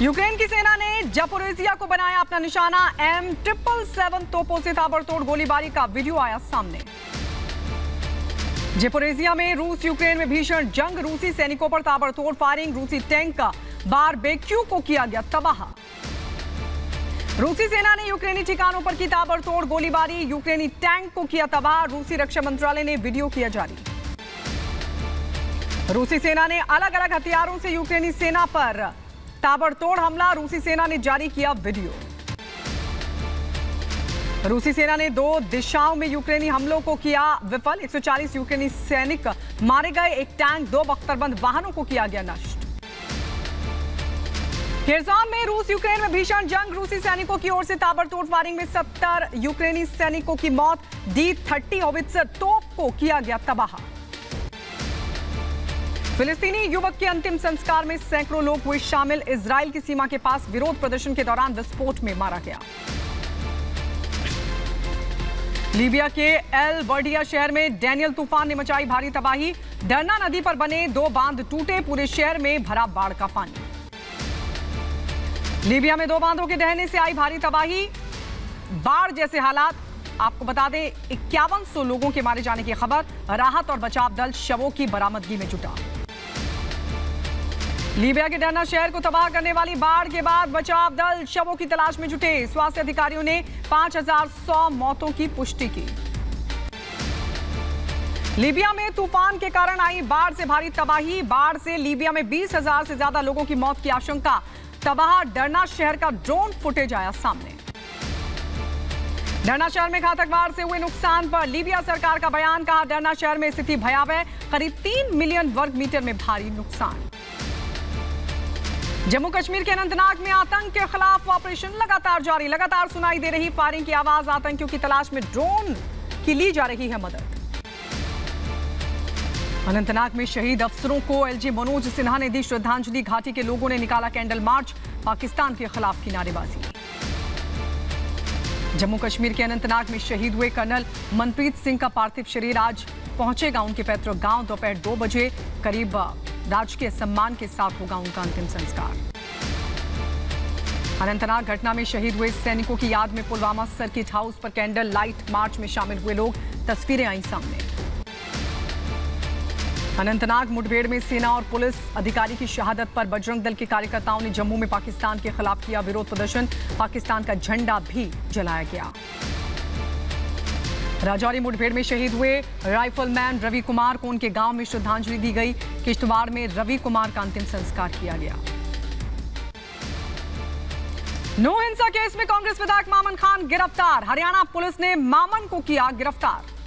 Ukraine की सेना ने जापोरेजिया को बनाया अपना निशाना। M777 तोपों से ताबड़तोड़ गोलीबारी का वीडियो आया सामने। जापोरेजिया में रूस यूक्रेन में भीषण जंग, रूसी सैनिकों पर ताबड़तोड़ फायरिंग, रूसी टैंक का बारबेक्यू को किया गया तबाह। रूसी सेना ने यूक्रेनी ठिकानों पर की ताबड़तोड़ गोलीबारी, यूक्रेनी टैंक को किया तबाह। रूसी रक्षा मंत्रालय ने वीडियो किया जारी। रूसी सेना ने अलग अलग हथियारों से यूक्रेनी सेना पर ताबड़तोड़ हमला, रूसी सेना ने जारी किया वीडियो। रूसी सेना ने 2 दिशाओं में यूक्रेनी हमलों को किया विफल। 140 यूक्रेनी सैनिक मारे गए, एक टैंक, 2 बख्तरबंद वाहनों को किया गया नष्ट। खेरसॉन में रूस यूक्रेन में भीषण जंग, रूसी सैनिकों की ओर से ताबड़तोड़ फायरिंग में 70 यूक्रेनी सैनिकों की मौत। D-30 होवित्जर तोप को किया गया तबाह। फिलिस्तीनी युवक के अंतिम संस्कार में सैकड़ों लोग हुए शामिल। इजराइल की सीमा के पास विरोध प्रदर्शन के दौरान विस्फोट में मारा गया। लीबिया के एल वर्डिया शहर में डैनियल तूफान ने मचाई भारी तबाही। डरना नदी पर बने 2 बांध टूटे, पूरे शहर में भरा बाढ़ का पानी। लीबिया में 2 बांधों के ढहने से आई भारी तबाही, बाढ़ जैसे हालात। आपको बता दें 5100 लोगों के मारे जाने की खबर। राहत और बचाव दल शवों की बरामदगी में जुटा। लीबिया के डरना शहर को तबाह करने वाली बाढ़ के बाद बचाव दल शवों की तलाश में जुटे। स्वास्थ्य अधिकारियों ने 5100 मौतों की पुष्टि की। लीबिया में तूफान के कारण आई बाढ़ से भारी तबाही, बाढ़ से लीबिया में 20,000 से ज्यादा लोगों की मौत की आशंका। तबाह डरना शहर का ड्रोन फुटेज आया सामने। डरना शहर में घातक बाढ़ से हुए नुकसान पर लीबिया सरकार का बयान, कहा डरना शहर में स्थिति भयावह, करीब 3 मिलियन वर्ग मीटर में भारी नुकसान। जम्मू कश्मीर के अनंतनाग में आतंक के खिलाफ ऑपरेशन लगातार जारी, लगातार सुनाई दे रही फायरिंग की आवाज, आतंकियों की तलाश में ड्रोन की ली जा रही है मदद। अनंतनाग में शहीद अफसरों को LG मनोज सिन्हा ने दी श्रद्धांजलि, घाटी के लोगों ने निकाला कैंडल मार्च, पाकिस्तान के खिलाफ की नारेबाजी। जम्मू कश्मीर के अनंतनाग में शहीद हुए कर्नल मनप्रीत सिंह का पार्थिव शरीर आज पहुंचेगा उनके पैतृक गांव। दोपहर 2 बजे करीब राजकीय सम्मान के साथ होगा उनका अंतिम संस्कार। अनंतनाग घटना में शहीद हुए सैनिकों की याद में पुलवामा सर्किट हाउस पर कैंडल लाइट मार्च में शामिल हुए लोग, तस्वीरें आई सामने। अनंतनाग मुठभेड़ में सेना और पुलिस अधिकारी की शहादत पर बजरंग दल के कार्यकर्ताओं ने जम्मू में पाकिस्तान के खिलाफ किया विरोध प्रदर्शन, पाकिस्तान का झंडा भी जलाया गया। राजौरी मुठभेड़ में शहीद हुए राइफलमैन रवि कुमार को उनके गांव में श्रद्धांजलि दी गई। किश्तवाड़ में रवि कुमार का अंतिम संस्कार किया गया। नो हिंसा केस में कांग्रेस विधायक मामन खान गिरफ्तार, हरियाणा पुलिस ने मामन को किया गिरफ्तार।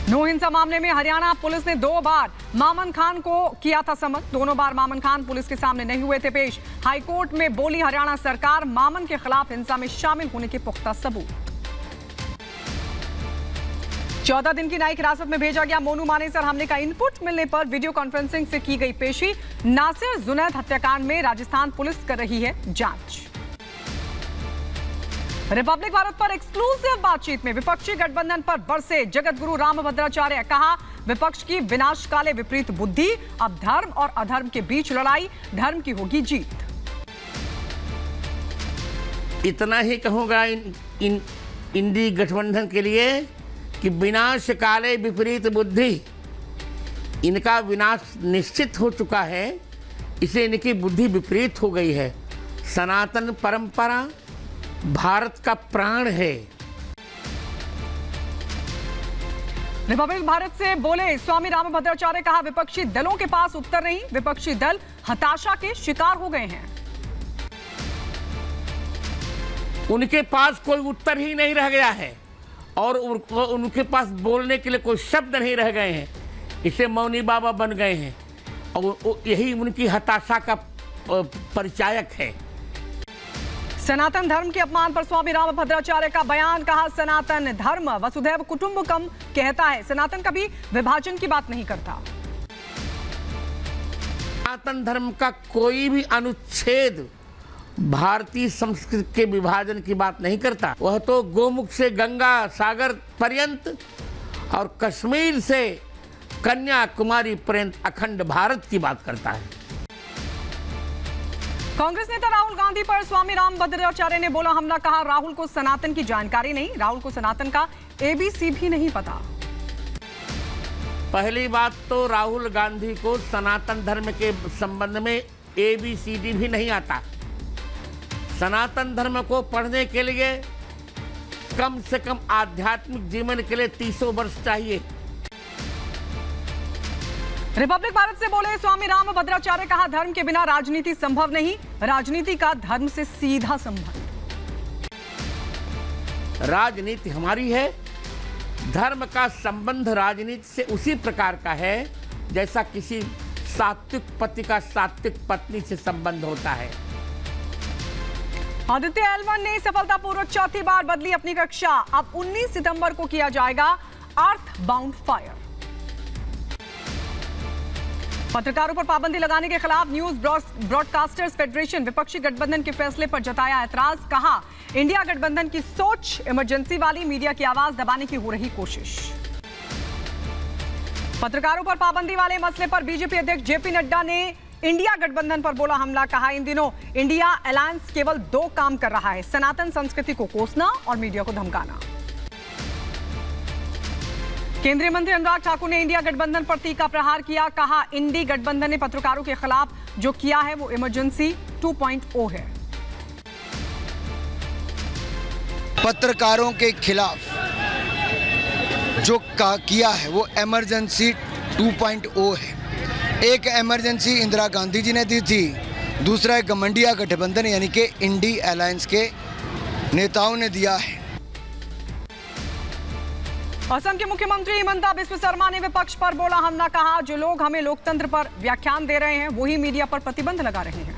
नो हिंसा मामले में हरियाणा पुलिस ने 2 बार मामन खान को किया था समन। दोनों बार मामन खान पुलिस के सामने नहीं हुए थे पेश। हाईकोर्ट में बोली हरियाणा सरकार, मामन के खिलाफ हिंसा में शामिल होने के पुख्ता सबूत। 14 दिन की न्यायिक हिरासत में भेजा गया मोनू मानेसर, हमले का इनपुट मिलने पर वीडियो कॉन्फ्रेंसिंग से की गई पेशी। नासिर जुनैद हत्याकांड में राजस्थान पुलिस कर रही है जांच। रिपब्लिक भारत पर एक्सक्लूसिव बातचीत में विपक्षी गठबंधन पर बरसे जगत गुरु रामभद्राचार्य, कहा विपक्ष की विनाशकाले विपरीत बुद्धि, अब धर्म और अधर्म के बीच लड़ाई, धर्म की होगी जीत। इतना ही कहूंगा इंडी गठबंधन के लिए कि विनाश काले विपरीत बुद्धि, इनका विनाश निश्चित हो चुका है, इसे इनकी बुद्धि विपरीत हो गई है। सनातन परंपरा भारत का प्राण है। रिपब्लिक भारत से बोले स्वामी रामभद्राचार्य, कहा विपक्षी दलों के पास उत्तर नहीं, विपक्षी दल हताशा के शिकार हो गए हैं। उनके पास कोई उत्तर ही नहीं रह गया है और उनके पास बोलने के लिए कोई शब्द नहीं रह गए हैं, इसे मौनी बाबा बन गए हैं और यही उनकी हताशा का परिचायक है। सनातन धर्म के अपमान पर स्वामी रामभद्राचार्य का बयान, कहा सनातन धर्म वसुधैव कुटुंबकम कहता है, सनातन कभी विभाजन की बात नहीं करता। सनातन धर्म का कोई भी अनुच्छेद भारतीय संस्कृति के विभाजन की बात नहीं करता। वह तो गोमुख से गंगा सागर पर्यंत और कश्मीर से कन्याकुमारी पर्यंत अखंड भारत की बात करता है। कांग्रेस नेता राहुल गांधी पर स्वामी राम भद्राचार्य ने बोला हमला, कहा राहुल को सनातन की जानकारी नहीं, राहुल को सनातन का एबीसी भी नहीं पता। पहली बात तो राहुल गांधी को सनातन धर्म के संबंध में एबीसीडी भी नहीं आता। सनातन धर्म को पढ़ने के लिए कम से कम आध्यात्मिक जीवन के लिए 300 वर्ष चाहिए। रिपब्लिक भारत से बोले स्वामी राम भद्राचार्य, कहा धर्म के बिना राजनीति संभव नहीं, राजनीति का धर्म से सीधा संबंध। राजनीति हमारी है, धर्म का संबंध राजनीति से उसी प्रकार का है जैसा किसी सात्विक पति का सात्विक पत्नी से संबंध होता है। आदित्य L1 ने सफलतापूर्वक चौथी बार बदली अपनी कक्षा, अब 19 सितंबर को किया जाएगा अर्थ बाउंड फायर। पत्रकारों पर पाबंदी लगाने के खिलाफ न्यूज ब्रॉडकास्टर्स फेडरेशन विपक्षी गठबंधन के फैसले पर जताया ऐतराज, कहा इंडिया गठबंधन की सोच इमरजेंसी वाली, मीडिया की आवाज दबाने की हो रही कोशिश। पत्रकारों पर पाबंदी वाले मसले पर बीजेपी अध्यक्ष जेपी नड्डा ने इंडिया गठबंधन पर बोला हमला, कहा इन दिनों इंडिया अलायंस केवल 2 काम कर रहा है, सनातन संस्कृति को कोसना और मीडिया को धमकाना। केंद्रीय मंत्री अनुराग ठाकुर ने इंडिया गठबंधन पर तीखा प्रहार किया, कहा इंडी गठबंधन ने पत्रकारों के खिलाफ जो किया है वो इमरजेंसी 2.0 है। पत्रकारों के खिलाफ जो किया है वो इमरजेंसी 2.0 है। एक इमरजेंसी इंदिरा गांधी जी ने दी थी, दूसरा एक गठबंधन गठबंधन यानी कि इंडी अलायंस के नेताओं ने दिया है। असम के मुख्यमंत्री हिमंता बिस्वा शर्मा ने विपक्ष पर बोला हमला, कहा जो लोग हमें लोकतंत्र पर व्याख्यान दे रहे हैं वही मीडिया पर प्रतिबंध लगा रहे हैं।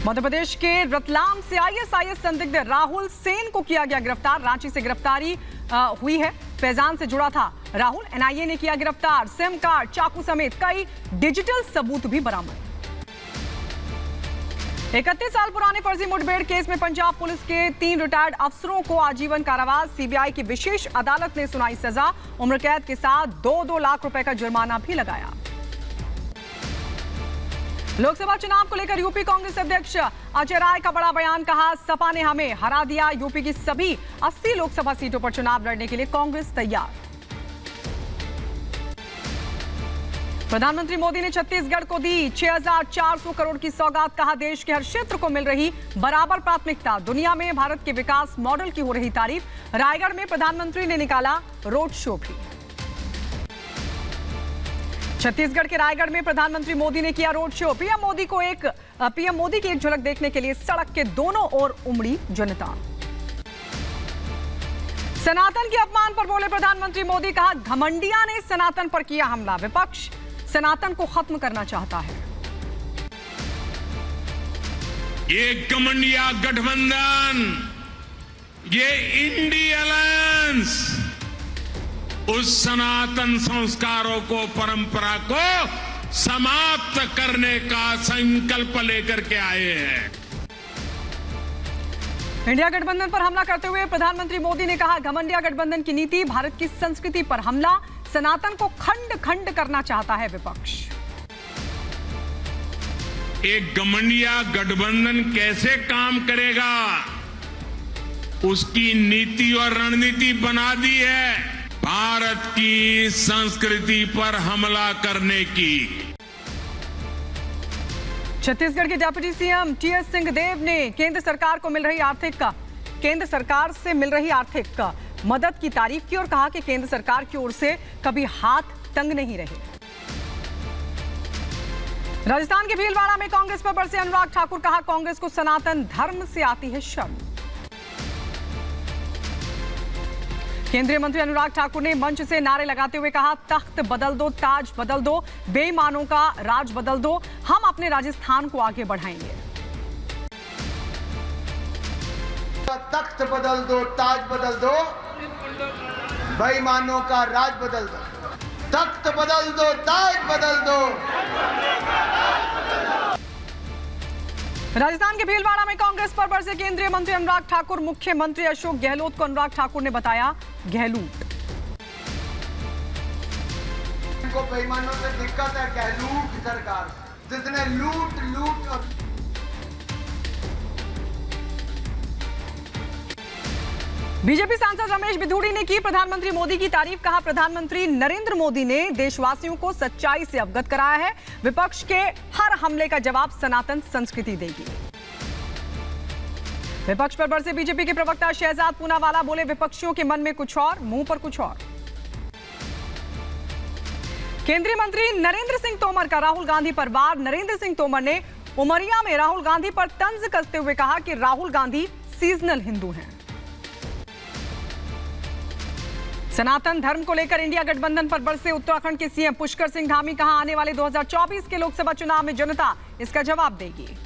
मध्य प्रदेश के रतलाम से आईएसआईएस संदिग्ध राहुल सेन को किया गया गिरफ्तार, रांची से गिरफ्तारी हुई है। फैजान से जुड़ा था राहुल, एनआईए ने किया गिरफ्तार, सिम कार्ड, चाकू समेत कई डिजिटल सबूत भी बरामद। 31 साल पुराने फर्जी मुठभेड़ केस में पंजाब पुलिस के 3 रिटायर्ड अफसरों को आजीवन कारावास, सीबीआई की विशेष अदालत ने सुनाई सजा, उम्र कैद के साथ 2-2 लाख रुपए का जुर्माना भी लगाया। लोकसभा चुनाव को लेकर यूपी कांग्रेस अध्यक्ष अजय राय का बड़ा बयान, कहा सपा ने हमें हरा दिया, यूपी की सभी 80 लोकसभा सीटों पर चुनाव लड़ने के लिए कांग्रेस तैयार। प्रधानमंत्री मोदी ने छत्तीसगढ़ को दी 6,400 करोड़ की सौगात, कहा देश के हर क्षेत्र को मिल रही बराबर प्राथमिकता, दुनिया में भारत के विकास मॉडल की हो रही तारीफ। रायगढ़ में प्रधानमंत्री ने निकाला रोड शो भी। छत्तीसगढ़ के रायगढ़ में प्रधानमंत्री मोदी ने किया रोड शो, पीएम मोदी की एक झलक देखने के लिए सड़क के दोनों ओर उमड़ी जनता। सनातन के अपमान पर बोले प्रधानमंत्री मोदी, कहा घमंडिया ने सनातन पर किया हमला, विपक्ष सनातन को खत्म करना चाहता है। ये घमंडिया गठबंधन, ये इंडी अलायंस उस सनातन संस्कारों को, परंपरा को समाप्त करने का संकल्प लेकर के आए हैं। इंडिया गठबंधन पर हमला करते हुए प्रधानमंत्री मोदी ने कहा घमंडिया गठबंधन की नीति, भारत की संस्कृति पर हमला, सनातन को खंड खंड करना चाहता है विपक्ष। एक घमंडिया गठबंधन कैसे काम करेगा उसकी नीति और रणनीति बना दी है, भारत की संस्कृति पर हमला करने की। छत्तीसगढ़ के डिप्टी सीएम टीएस सिंहदेव ने केंद्र सरकार से मिल रही आर्थिक मदद की तारीफ की और कहा कि केंद्र सरकार की ओर से कभी हाथ तंग नहीं रहे। राजस्थान के भीलवाड़ा में कांग्रेस पर बरसे अनुराग ठाकुर, कहा कांग्रेस को सनातन धर्म से आती है शर्म। केंद्रीय मंत्री अनुराग ठाकुर ने मंच से नारे लगाते हुए कहा तख्त बदल दो, ताज बदल दो, बेईमानों का राज बदल दो, हम अपने राजस्थान को आगे बढ़ाएंगे। तख्त बदल दो, ताज बदल दो, बेईमानों का राज बदल दो, तख्त बदल दो, ताज बदल दो। राजस्थान के भीलवाड़ा में कांग्रेस पर बरसे केंद्रीय मंत्री अनुराग ठाकुर, मुख्यमंत्री अशोक गहलोत को अनुराग ठाकुर ने बताया गहलूट। इनको बेईमानों से दिक्कत है, गहलूट सरकार। जिसने लूट लूट और बीजेपी सांसद रमेश बिधूड़ी ने की प्रधानमंत्री मोदी की तारीफ। कहा, प्रधानमंत्री नरेंद्र मोदी ने देशवासियों को सच्चाई से अवगत कराया है। विपक्ष के हर हमले का जवाब सनातन संस्कृति देगी। विपक्ष पर बरसे बीजेपी के प्रवक्ता शहजाद पूनावाला। बोले, विपक्षियों के मन में कुछ और, मुंह पर कुछ और। केंद्रीय मंत्री नरेंद्र सिंह तोमर का राहुल गांधी पर वार। नरेंद्र सिंह तोमर ने उमरिया में राहुल गांधी पर तंज कसते हुए कहा कि राहुल गांधी सीजनल हिंदू हैं। सनातन धर्म को लेकर इंडिया गठबंधन पर बरसे उत्तराखंड के सीएम पुष्कर सिंह धामी। कहा, आने वाले 2024 के लोकसभा चुनाव में जनता इसका जवाब देगी।